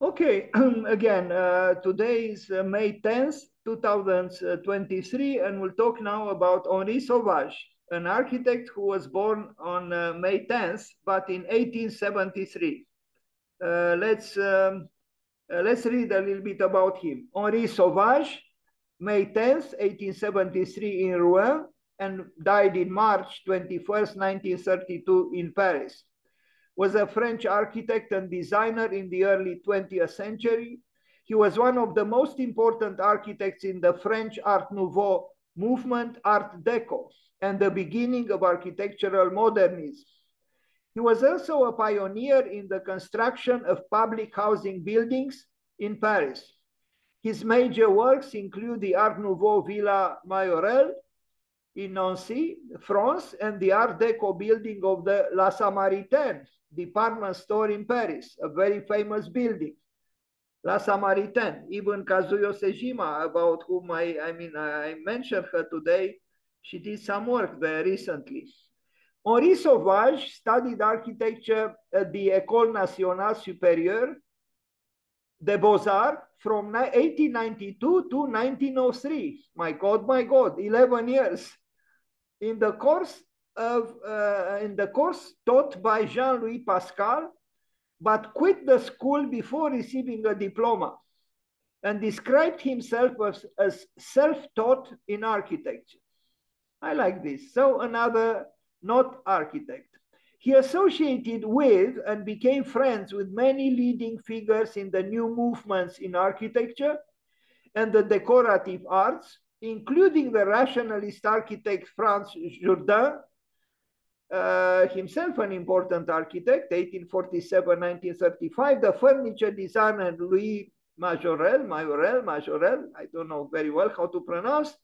Okay, again, today is May 10th, 2023, and we'll talk now about Henri Sauvage, an architect who was born on May 10th, but in 1873. Let's read a little bit about him. Henri Sauvage, May 10th, 1873 in Rouen, and died in March 21st, 1932 in Paris. Was a French architect and designer in the early 20th century. He was one of the most important architects in the French Art Nouveau movement, Art Deco, and the beginning of architectural modernism. He was also a pioneer in the construction of public housing buildings in Paris. His major works include the Art Nouveau Villa Majorelle in Nancy, France, and the Art Deco building of the La Samaritaine department store in Paris, a very famous building. La Samaritaine, even Kazuyo Sejima, about whom I mentioned her today, she did some work there recently. Henri Sauvage studied architecture at the École Nationale Supérieure des Beaux-Arts from 1892 to 1903. My God, 11 years. In the course taught by Jean-Louis Pascal, but quit the school before receiving a diploma and described himself as self-taught in architecture. I like this. So another not architect. He associated with and became friends with many leading figures in the new movements in architecture and the decorative arts, including the rationalist architect Franz Jourdain, himself an important architect, 1847-1935, the furniture designer Louis Majorelle, I don't know very well how to pronounce,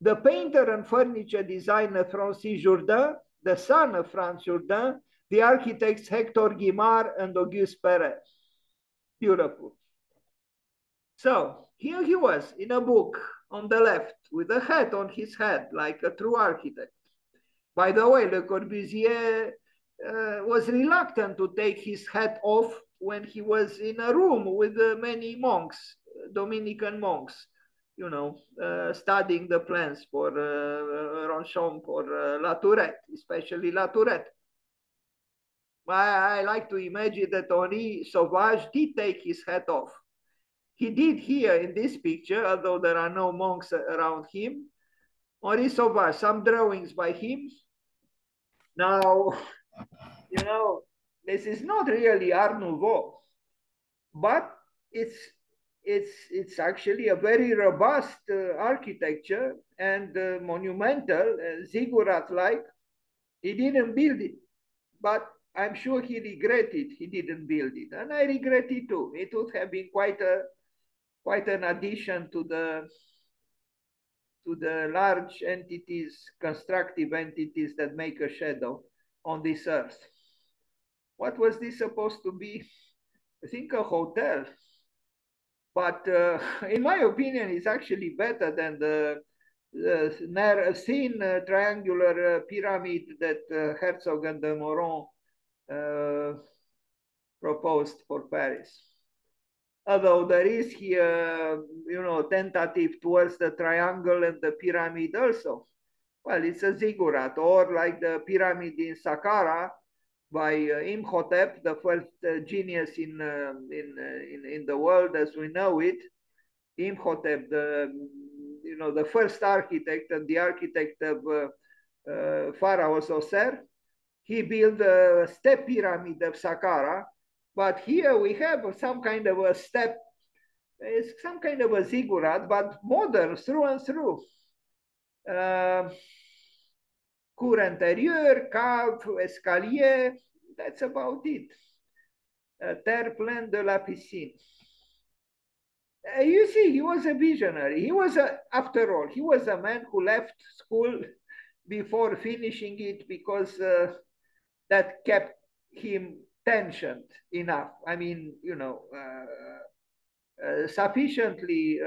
the painter and furniture designer Francis Jourdain, the son of Franz Jourdain, the architects Hector Guimard and Auguste Perret. Beautiful. So here he was in a book on the left with a hat on his head, like a true architect. By the way, Le Corbusier was reluctant to take his hat off when he was in a room with many monks, Dominican monks, you know, studying the plans for Ronchon, for La Tourette, especially La Tourette. I like to imagine that Henri Sauvage did take his hat off. He did here in this picture, although there are no monks around him. Henri Sauvage, some drawings by him. Now, you know, this is not really Art Nouveau, but it's actually a very robust architecture and monumental, ziggurat-like. He didn't build it, but I'm sure he regretted he didn't build it, and I regret it too. It would have been quite an addition to the large entities, constructive entities that make a shadow on this earth. What was this supposed to be? I think a hotel. But in my opinion, it's actually better than the thin triangular pyramid that Herzog and de Meuron proposed for Paris. Although there is here, you know, tentative towards the triangle and the pyramid also. Well, it's a ziggurat, or like the pyramid in Saqqara by Imhotep, the first genius in the world as we know it. Imhotep, the first architect and the architect of Pharaoh Zoser. He built a step pyramid of Saqqara. But here we have some kind of a step, it's some kind of a ziggurat, but modern through and through. Cour intérieure, cave, escalier, that's about it. Terre pleine de la piscine. You see, he was a visionary. He was, after all, he was a man who left school before finishing it because that kept him tensioned enough. I mean, you know, sufficiently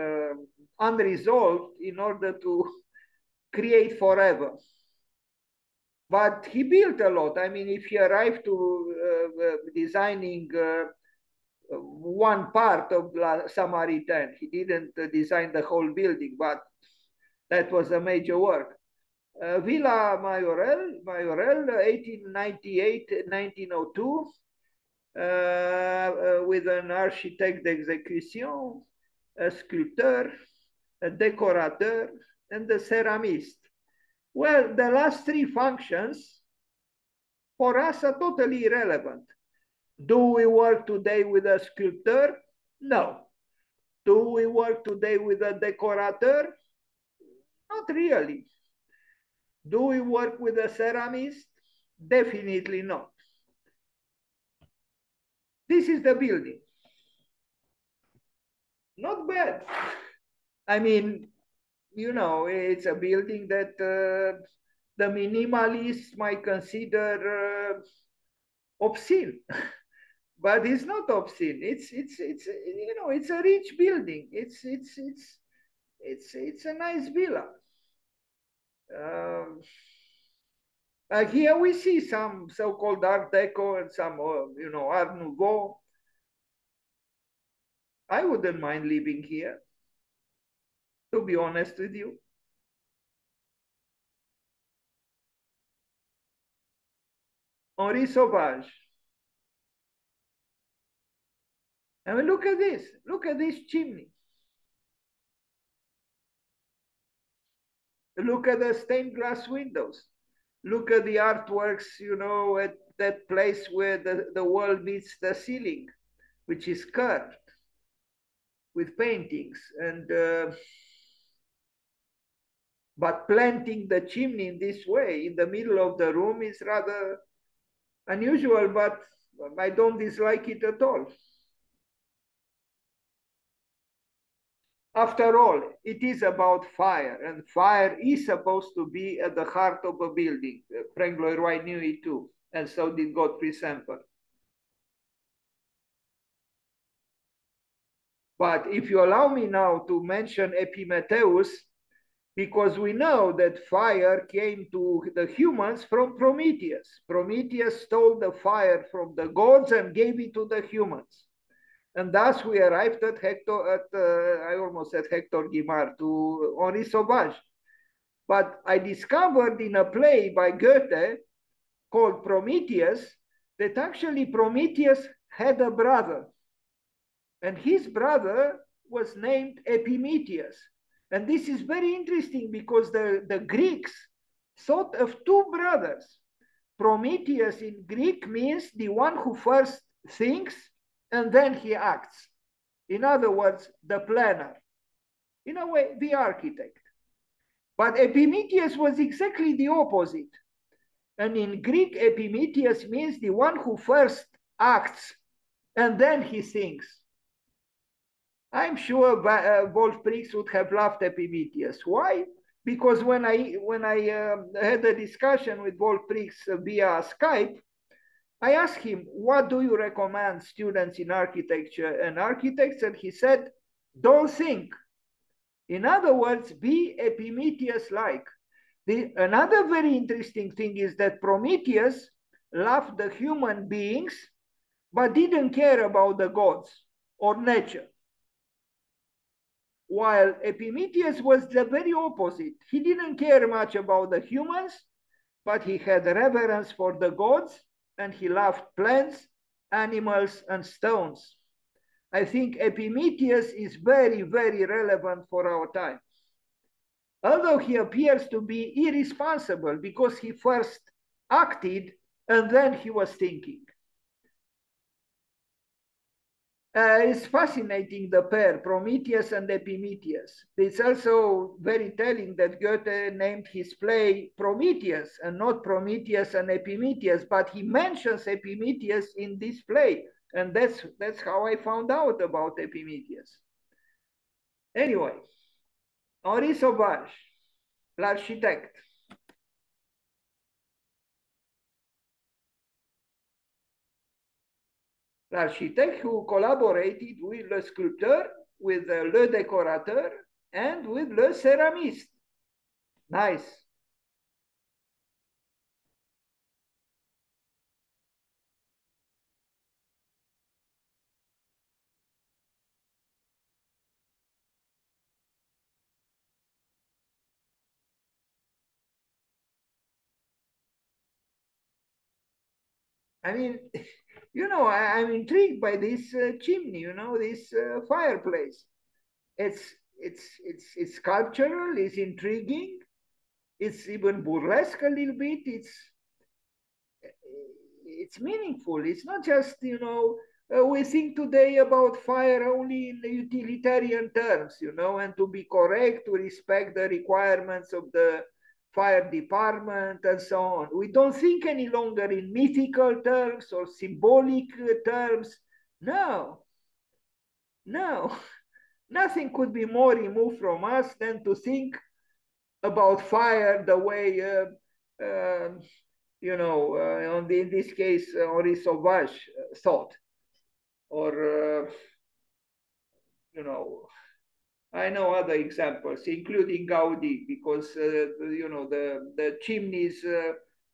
unresolved in order to create forever. But he built a lot. I mean, if he arrived to designing one part of La Samaritaine. He didn't design the whole building, but that was a major work. Villa Majorel, 1898-1902, with an architect d'exécution, a sculptor, a décorateur, and a ceramist. Well, the last three functions for us are totally irrelevant. Do we work today with a sculptor? No. Do we work today with a decorator? Not really. Do we work with a ceramist? Definitely not. This is the building. Not bad. I mean, you know, it's a building that the minimalists might consider obscene. But it's not obscene. It's you know, it's a rich building. It's a nice villa. Here we see some so-called Art Deco and some you know, Art Nouveau. I wouldn't mind living here, to be honest with you. Henri Sauvage. I mean, look at this. Look at this chimney. Look at the stained glass windows. Look at the artworks, you know, at that place where the wall meets the ceiling, which is curved with paintings. And but planting the chimney in this way in the middle of the room is rather unusual, but I don't dislike it at all. After all, it is about fire, and fire is supposed to be at the heart of a building. Frank Lloyd Wright knew it too, and so did Godfrey Semper. But if you allow me now to mention Epimetheus, because we know that fire came to the humans from Prometheus. Prometheus stole the fire from the gods and gave it to the humans. And thus we arrived at I almost said Hector Guimard, to Henri Sauvage. But I discovered in a play by Goethe called Prometheus that actually Prometheus had a brother. And his brother was named Epimetheus. And this is very interesting because the Greeks thought of two brothers. Prometheus in Greek means the one who first thinks and then he acts. In other words, the planner. In a way, the architect. But Epimetheus was exactly the opposite. And in Greek, Epimetheus means the one who first acts and then he thinks. I'm sure Wolf Prix would have laughed at Epimetheus. Why? Because when I had a discussion with Wolf Prix via Skype, I asked him, what do you recommend students in architecture and architects? And he said, don't think. In other words, be Epimetheus-like. Another very interesting thing is that Prometheus loved the human beings, but didn't care about the gods or nature. While Epimetheus was the very opposite. He didn't care much about the humans, but he had reverence for the gods, and he loved plants, animals, and stones. I think Epimetheus is very, very relevant for our time. Although he appears to be irresponsible because he first acted and then he was thinking. It's fascinating, the pair, Prometheus and Epimetheus. It's also very telling that Goethe named his play Prometheus and not Prometheus and Epimetheus, but he mentions Epimetheus in this play. And that's how I found out about Epimetheus. Anyway, Henri Sauvage, l'architecte. L'architecte who collaborated with le sculpteur, with le décorateur, and with le céramiste. Nice. I mean, I'm intrigued by this chimney, this fireplace. It's it's sculptural, it's intriguing, it's even burlesque a little bit. It's meaningful. It's not just we think today about fire only in the utilitarian terms, and to be correct, to respect the requirements of the fire department and so on. We don't think any longer in mythical terms or symbolic terms. No, no, nothing could be more removed from us than to think about fire the way in this case, Henri Sauvage thought, or you know, I know other examples, including Gaudi, because the chimneys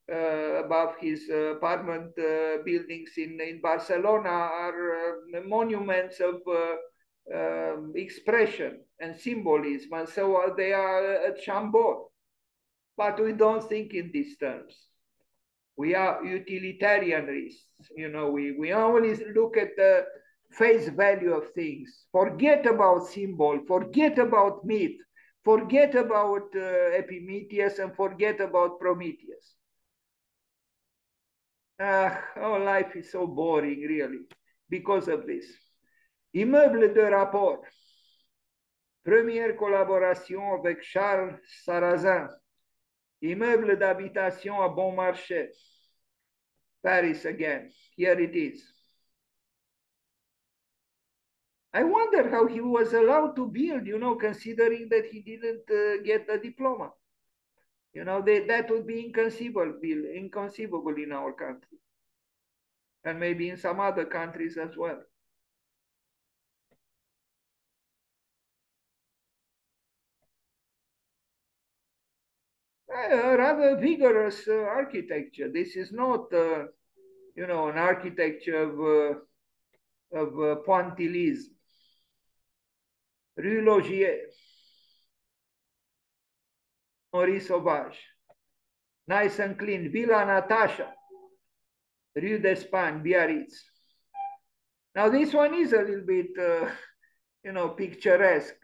above his apartment buildings in Barcelona are monuments of expression and symbolism, and so they are at Chambord. But we don't think in these terms. We are utilitarianists. We always look at the face value of things. Forget about symbol, forget about myth, forget about Epimetheus, and forget about Prometheus. Our life is so boring, really, because of this. Immeuble de rapport. Première collaboration avec Charles Sarrazin. Immeuble d'habitation à bon marché. Paris again. Here it is. I wonder how he was allowed to build, considering that he didn't get a diploma. That would be inconceivable in our country. And maybe in some other countries as well. A rather vigorous architecture. This is not, an architecture of pointillism. Rue Logier, Henri Sauvage. Nice and clean. Villa Natasha, Rue d'Espagne, Biarritz. Now this one is a little bit, picturesque.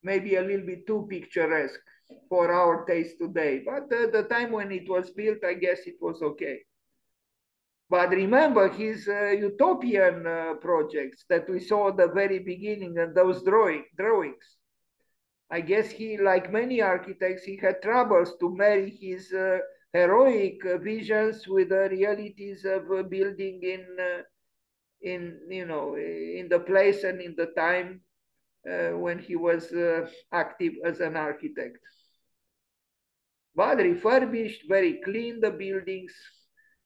Maybe a little bit too picturesque for our taste today. But the time when it was built, I guess it was okay. But remember his utopian projects that we saw at the very beginning, and those drawings. I guess he, like many architects, he had troubles to marry his heroic visions with the realities of building in the place and in the time when he was active as an architect. But refurbished, very clean, the buildings,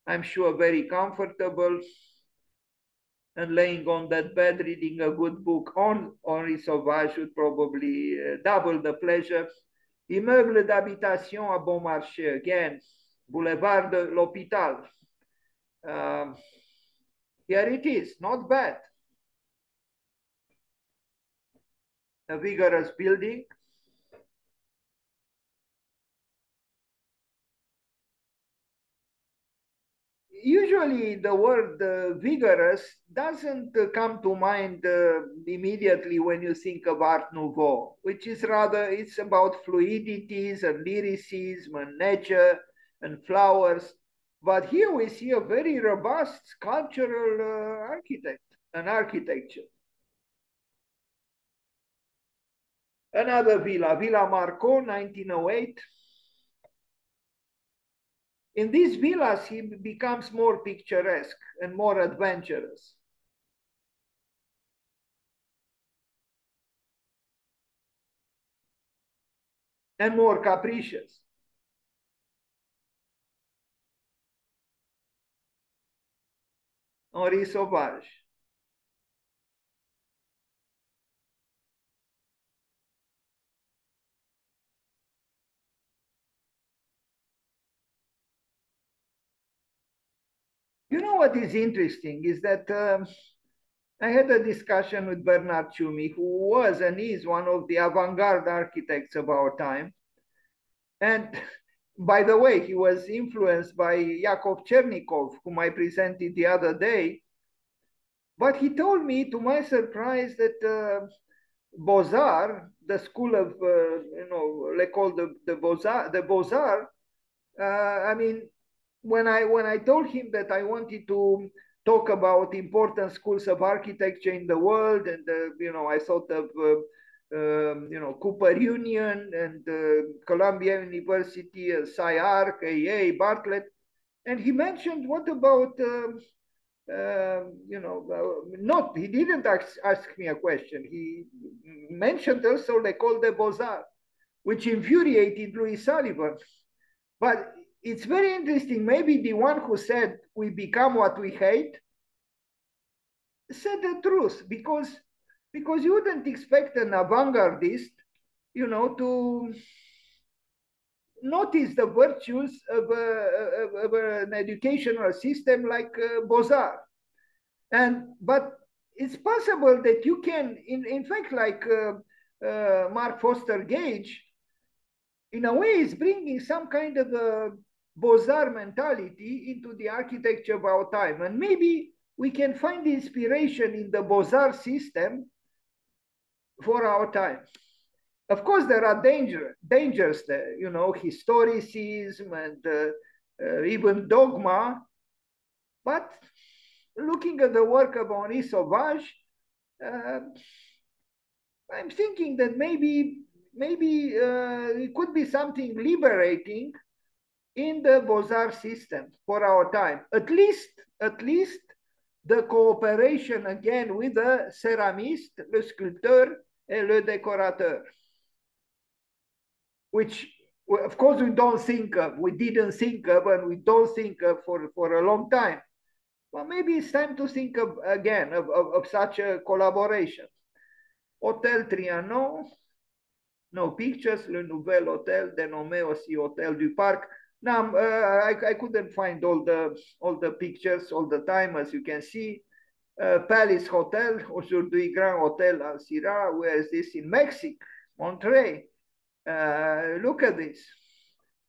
I'm sure very comfortable, and laying on that bed, reading a good book on Henri Sauvage would probably double the pleasure. Immeuble d'habitation à bon marché, again, Boulevard de l'Hôpital. Here it is, not bad. A vigorous building. Usually the word vigorous doesn't come to mind immediately when you think of Art Nouveau, which is rather, it's about fluidities and lyricism and nature and flowers. But here we see a very robust sculptural architecture. Another villa, Villa Marco, 1908. In these villas, he becomes more picturesque and more adventurous. And more capricious. Henri Sauvage. You know what is interesting is that I had a discussion with Bernard Tschumi, who was and is one of the avant-garde architects of our time. And by the way, he was influenced by Yakov Chernikov, whom I presented the other day. But he told me, to my surprise, that Beaux-Arts, the school of, they call the Beaux-Arts, I mean, when I told him that I wanted to talk about important schools of architecture in the world, and I thought of Cooper Union and Columbia University, SciArc, AA, Bartlett, and he mentioned, what about not, he didn't ask me a question. He mentioned also l'école des Beaux-Arts, which infuriated Louis Sullivan. But it's very interesting. Maybe the one who said we become what we hate said the truth, because you wouldn't expect an avant-gardist, to notice the virtues of an educational system like Beaux-Arts. But it's possible that you can, in fact, like Mark Foster Gage, in a way, is bringing some kind of a Beaux-Arts mentality into the architecture of our time. And maybe we can find inspiration in the Beaux-Arts system for our time. Of course, there are dangers there, historicism and even dogma. But looking at the work of Henri Sauvage, I'm thinking that maybe it could be something liberating in the Beaux-Arts system for our time. At least the cooperation again with the céramiste, le sculpteur, et le décorateur, which of course we didn't think of, and we don't think of for a long time. Well, maybe it's time to think of again of such a collaboration. Hôtel Trianon, no pictures, le nouvel hôtel, dénommé aussi Hôtel du Parc. Now, I couldn't find all the pictures all the time, as you can see. Palace Hotel, aujourd'hui Grand Hôtel Alcira, where is this? In Mexico, Monterrey. Look at this.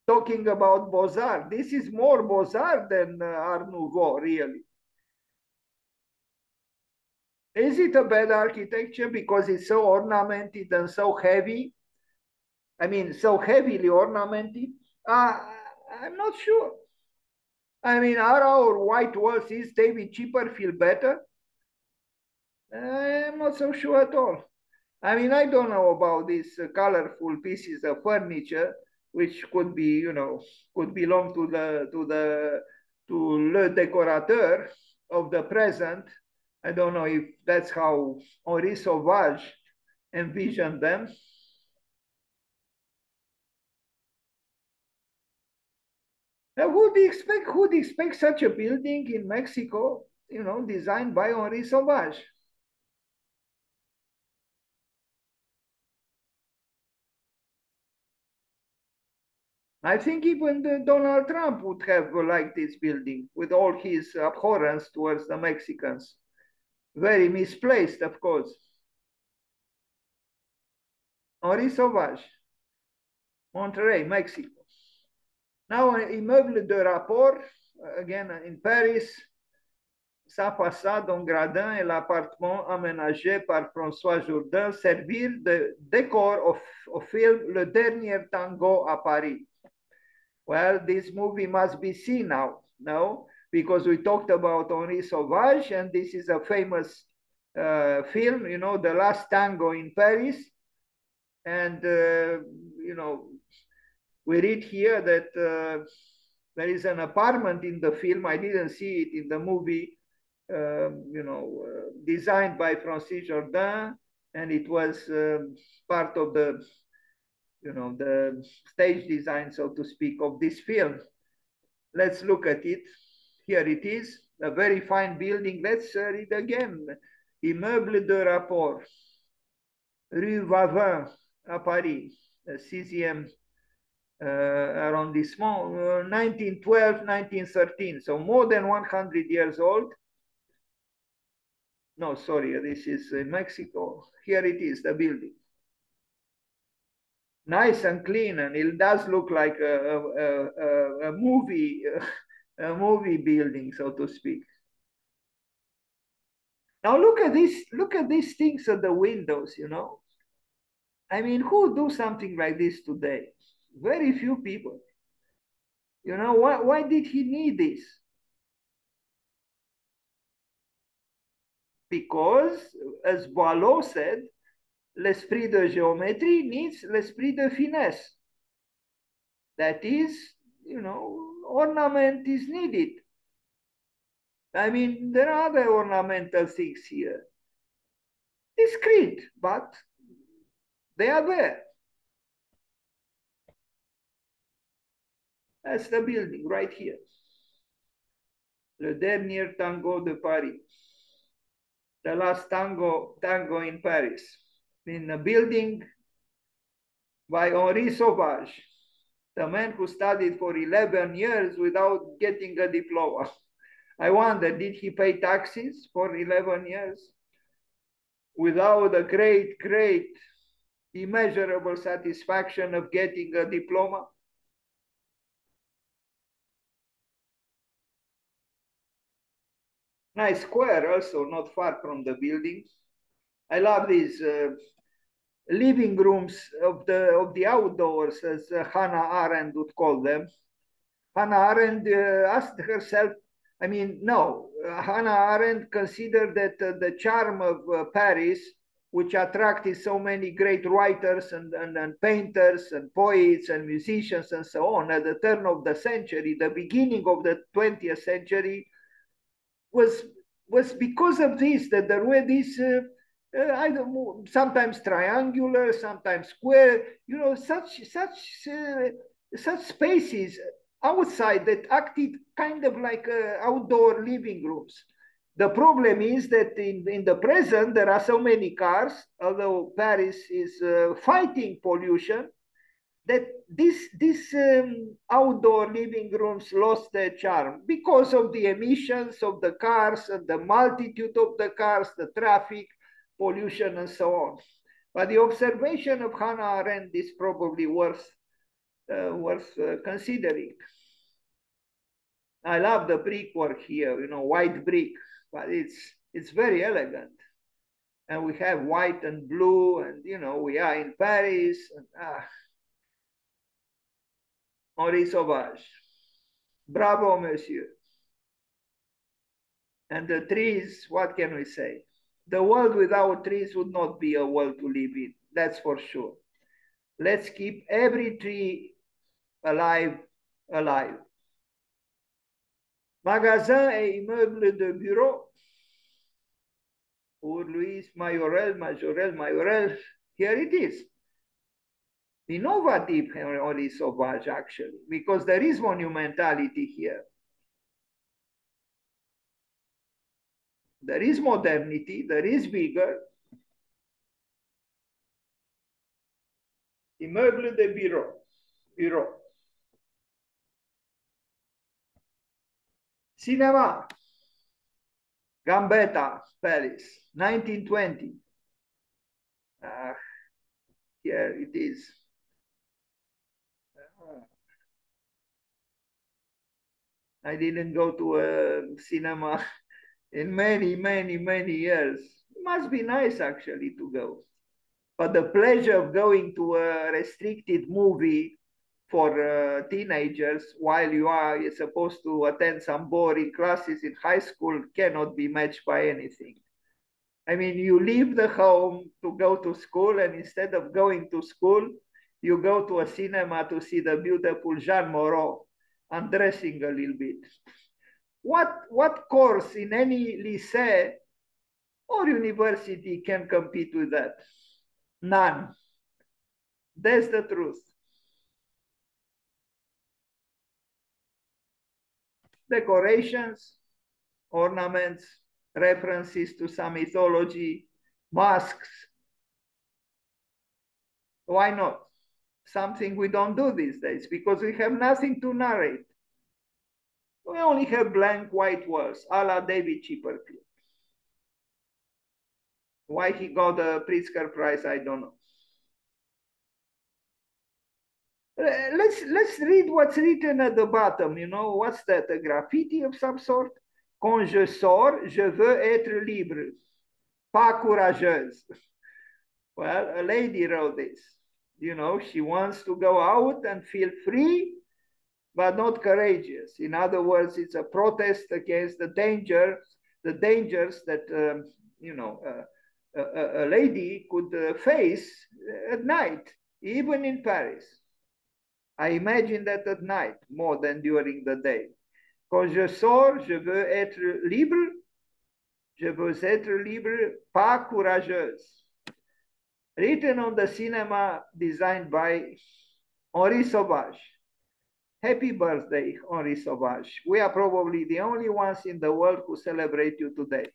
Talking about Beaux-Arts. This is more Beaux-Arts than Art Nouveau, really. Is it a bad architecture because it's so ornamented and so heavy? I mean, so heavily ornamented? I'm not sure. I mean, are our white walls, is David Chipper feel better? I'm not so sure at all. I mean, I don't know about these colorful pieces of furniture, which could be, could belong to le décorateur of the present. I don't know if that's how Henri Sauvage envisioned them. Now, who'd expect such a building in Mexico, designed by Henri Sauvage? I think even Donald Trump would have liked this building, with all his abhorrence towards the Mexicans. Very misplaced, of course. Henri Sauvage, Monterrey, Mexico. Now, immeuble de rapport, again in Paris, sa façade en gradin et l'appartement aménagé par François Jourdain servir de décor au film Le Dernier Tango à Paris. Well, this movie must be seen now, no? Because we talked about Henri Sauvage, and this is a famous film, The Last Tango in Paris. And, we read here that there is an apartment in the film. I didn't see it in the movie, designed by Francis Jourdain, and it was part of the stage design, so to speak, of this film. Let's look at it. Here it is, a very fine building. Let's read again. Immeuble de rapport, Rue Vavin, à Paris, 6e arrondissement, 1912, 1913. So more than 100 years old. No, sorry, this is in Mexico. Here it is, the building. Nice and clean, and it does look like a movie, a movie building, so to speak. Now look at this, look at these things at the windows, you know. I mean, who do something like this today? Very few people. You know, why did he need this? Because, as Boileau said, l'esprit de géométrie needs l'esprit de finesse. That is, you know, ornament is needed. I mean, there are other ornamental things here. Discreet, but they are there. That's the building right here. Le dernier tango de Paris. The last tango in Paris. In a building by Henri Sauvage, the man who studied for 11 years without getting a diploma. I wonder, did he pay taxes for 11 years? Without a great, immeasurable satisfaction of getting a diploma? Nice square also, not far from the building. I love these living rooms of the outdoors, as Hannah Arendt would call them. Hannah Arendt asked herself, I mean, no, Hannah Arendt considered that the charm of Paris, which attracted so many great writers and painters and poets and musicians and so on at the turn of the century, the beginning of the 20th century, was because of this, that there were these I don't know, sometimes triangular, sometimes square, you know, such spaces outside that acted kind of like outdoor living rooms. The problem is that in the present, there are so many cars, although Paris is fighting pollution, that these outdoor living rooms lost their charm because of the emissions of the cars and the multitude of the cars, the traffic, pollution, and so on. But the observation of Hannah Arendt is probably worth considering. I love the brickwork here, you know, white brick, but it's very elegant. And we have white and blue, and you know, we are in Paris. And, Henri Sauvage. Bravo, monsieur. And the trees, what can we say? The world without trees would not be a world to live in, that's for sure. Let's keep every tree alive. Magasin et immeuble de bureau. Pour Louis Majorel, here it is. Innovative Henri Sauvage, actually, because there is monumentality here. There is modernity, there is vigor. Immeuble de bureau. Cinema, Gambetta, Paris, 1920. Here it is. I didn't go to a cinema in many years. It must be nice actually to go. But the pleasure of going to a restricted movie for teenagers while you're supposed to attend some boring classes in high school cannot be matched by anything. I mean, you leave the home to go to school, and instead of going to school, you go to a cinema to see the beautiful Jean Moreau undressing a little bit. What course in any lycée or university can compete with that? None. That's the truth. Decorations, ornaments, references to some mythology, masks. Why not? Something we don't do these days because we have nothing to narrate. We only have blank white walls, a la David Chipperfield. Why he got the Pritzker Prize, I don't know. let's read what's written at the bottom. You know, what's that? A graffiti of some sort? Quand je sors, je veux être libre, pas courageuse. Well, a lady wrote this. You know, she wants to go out and feel free, but not courageous. In other words, it's a protest against the dangers that you know a lady could face at night, even in Paris. I imagine that at night more than during the day. Quand je sors, je veux être libre. Je veux être libre, pas courageuse. Written on the cinema designed by Henri Sauvage. Happy birthday, Henri Sauvage. We are probably the only ones in the world who celebrate you today.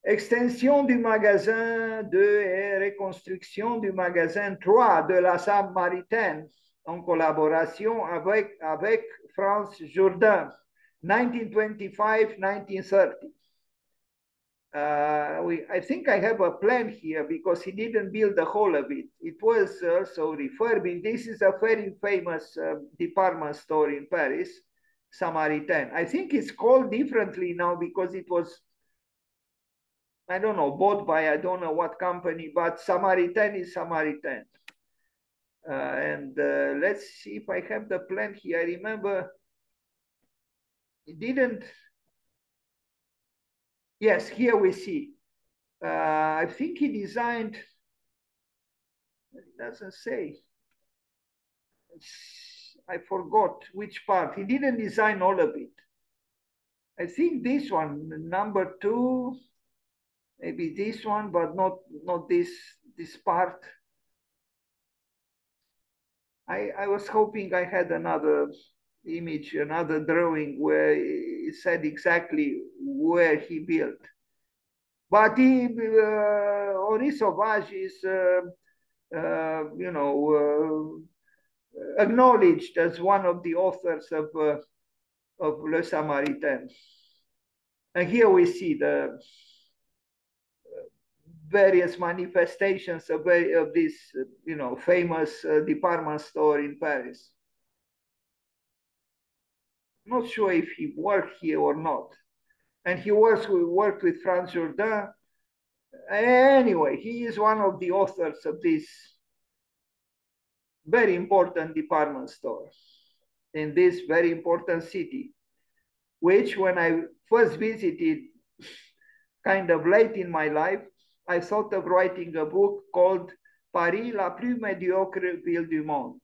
Extension du magasin 2 et reconstruction du magasin 3 de la Samaritaine en collaboration avec France Jourdain, 1925-1930. I think I have a plan here because he didn't build the whole of it. It was also refurbished. This is a very famous department store in Paris, Samaritain. I think it's called differently now because it was, I don't know, bought by I don't know what company, but Samaritain is Samaritain. Let's see if I have the plan here. I remember it didn't. Yes, here we see. I think he designed, it doesn't say. I forgot which part. He didn't design all of it. I think this one, number 2, maybe this one, but not this part. I was hoping I had another image, another drawing where it said exactly where he built. But Henri Sauvage is, you know, acknowledged as one of the authors of Le Samaritain. And here we see the various manifestations of this, you know, famous department store in Paris. Not sure if he worked here or not. And he worked with France Jourdain. Anyway, he is one of the authors of this very important department store in this very important city, which when I first visited kind of late in my life, I thought of writing a book called Paris, la plus médiocre ville du monde.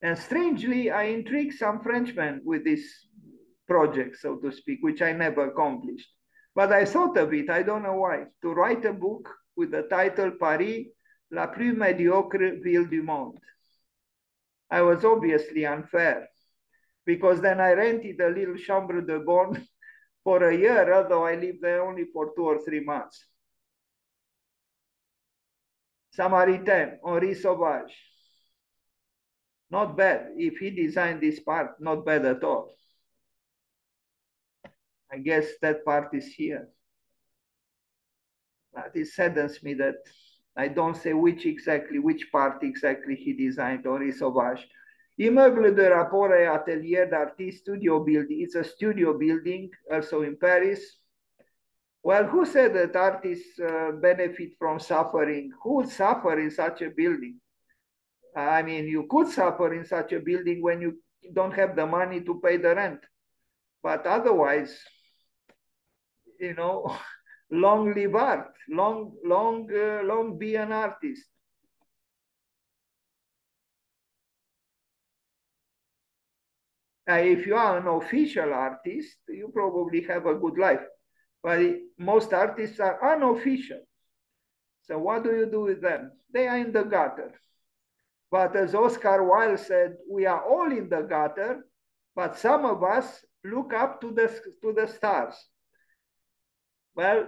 And strangely, I intrigued some Frenchmen with this project, so to speak, which I never accomplished. But I thought of it, I don't know why, to write a book with the title Paris, la plus médiocre ville du monde. I was obviously unfair because then I rented a little chambre de bonne for a year, although I lived there only for 2 or 3 months. Samaritain, Henri Sauvage. Not bad. If he designed this part, not bad at all. I guess that part is here. But it saddens me that I don't say which part exactly he designed, Henri Sauvage. Immeuble de rapport et atelier d'artiste studio building. It's a studio building, also in Paris. Well, who said that artists benefit from suffering? Who would suffer in such a building? I mean, you could suffer in such a building when you don't have the money to pay the rent. But otherwise, you know, long live art, long be an artist. If you are an official artist, you probably have a good life. But most artists are unofficial. So what do you do with them? They are in the gutter. But as Oscar Wilde said, we are all in the gutter, but some of us look up to the stars. Well,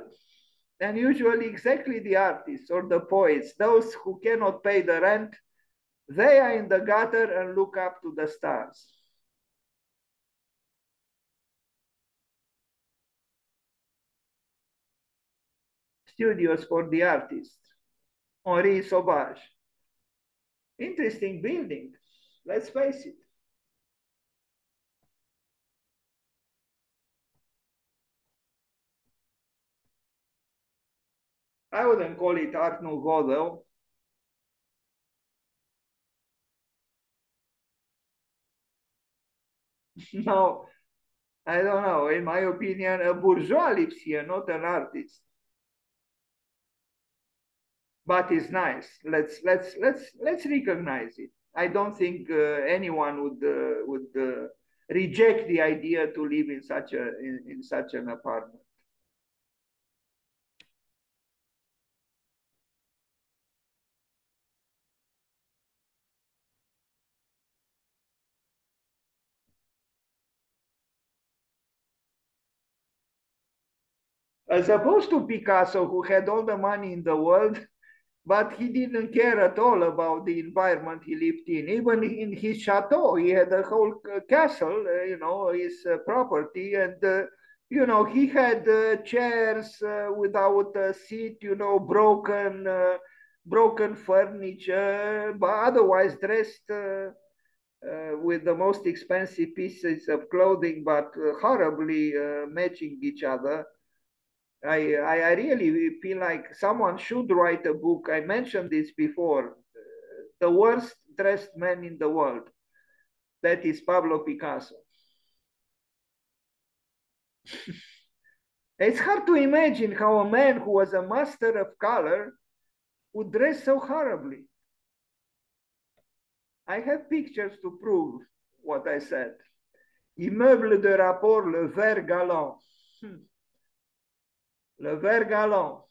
and usually exactly the artists or the poets, those who cannot pay the rent, they are in the gutter and look up to the stars. Studios for the artists, Henri Sauvage. Interesting building, let's face it. I wouldn't call it Art Nouveau though. No, I don't know. In my opinion, a bourgeois lives here, not an artist. But it's nice. Let's recognize it. I don't think anyone would reject the idea to live in such an apartment. As opposed to Picasso, who had all the money in the world, but he didn't care at all about the environment he lived in. Even in his chateau, he had a whole castle, his property, and he had chairs without a seat, broken furniture, but otherwise dressed with the most expensive pieces of clothing, but horribly matching each other. I really feel like someone should write a book. I mentioned this before. The worst dressed man in the world. That is Pablo Picasso. It's hard to imagine how a man who was a master of color would dress so horribly. I have pictures to prove what I said. Immeuble de rapport, le vert galant. Le vert galant.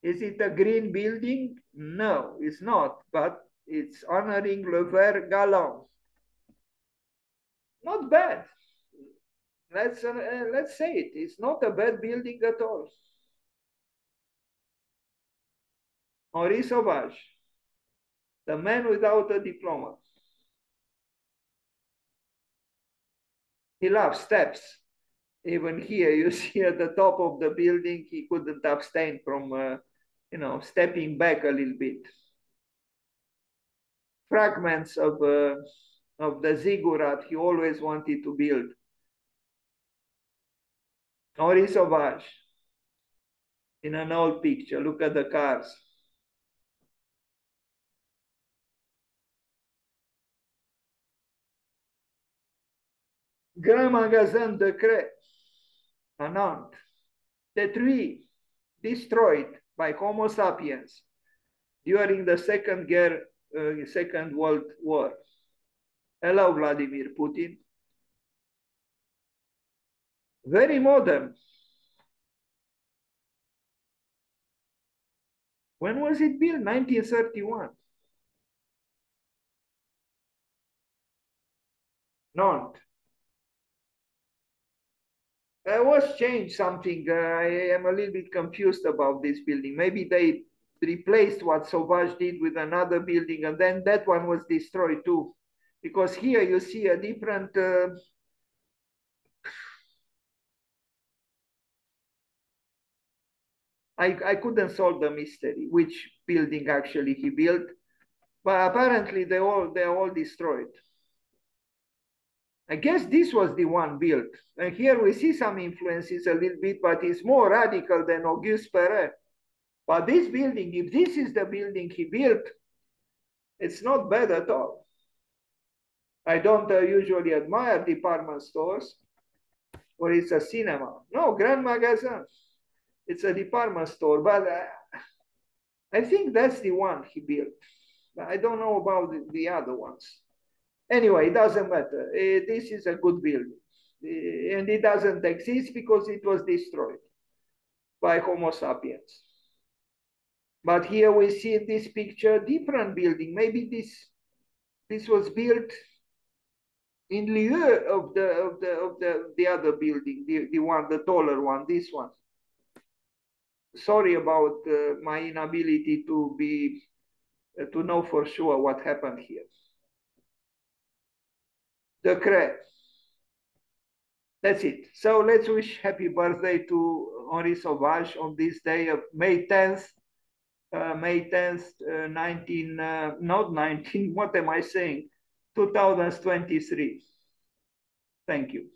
Is it a green building? No, it's not, but it's honoring le vert galant. Not bad. Let's say it. It's not a bad building at all. Henri Sauvage, the man without a diploma. He loves steps. Even here, you see at the top of the building, he couldn't abstain from, stepping back a little bit. Fragments of the ziggurat he always wanted to build. Henri Sauvage, in an old picture, look at the cars. Grand Magasin de Cret, à Nantes, détruit, destroyed by Homo sapiens during the Second World War. Hello, Vladimir Putin. Very modern. When was it built? 1931. Nantes. Was changed something. I am a little bit confused about this building. Maybe they replaced what Sauvage did with another building, and then that one was destroyed too. Because here you see a different. I couldn't solve the mystery, which building actually he built, but apparently they're all destroyed. I guess this was the one built. And here we see some influences a little bit, but it's more radical than Auguste Perret. But this building, if this is the building he built, it's not bad at all. I don't usually admire department stores, or it's a cinema. No, Grand Magasin. It's a department store, but I think that's the one he built. I don't know about the other ones. Anyway, it doesn't matter. This is a good building. And it doesn't exist because it was destroyed by Homo sapiens. But here we see in this picture different building. Maybe this was built in lieu of the other building, the taller one, this one. Sorry about my inability to know for sure what happened here. The Cret. That's it. So let's wish happy birthday to Henri Sauvage on this day of May 10th, May 10th, not 19, what am I saying? 2023. Thank you.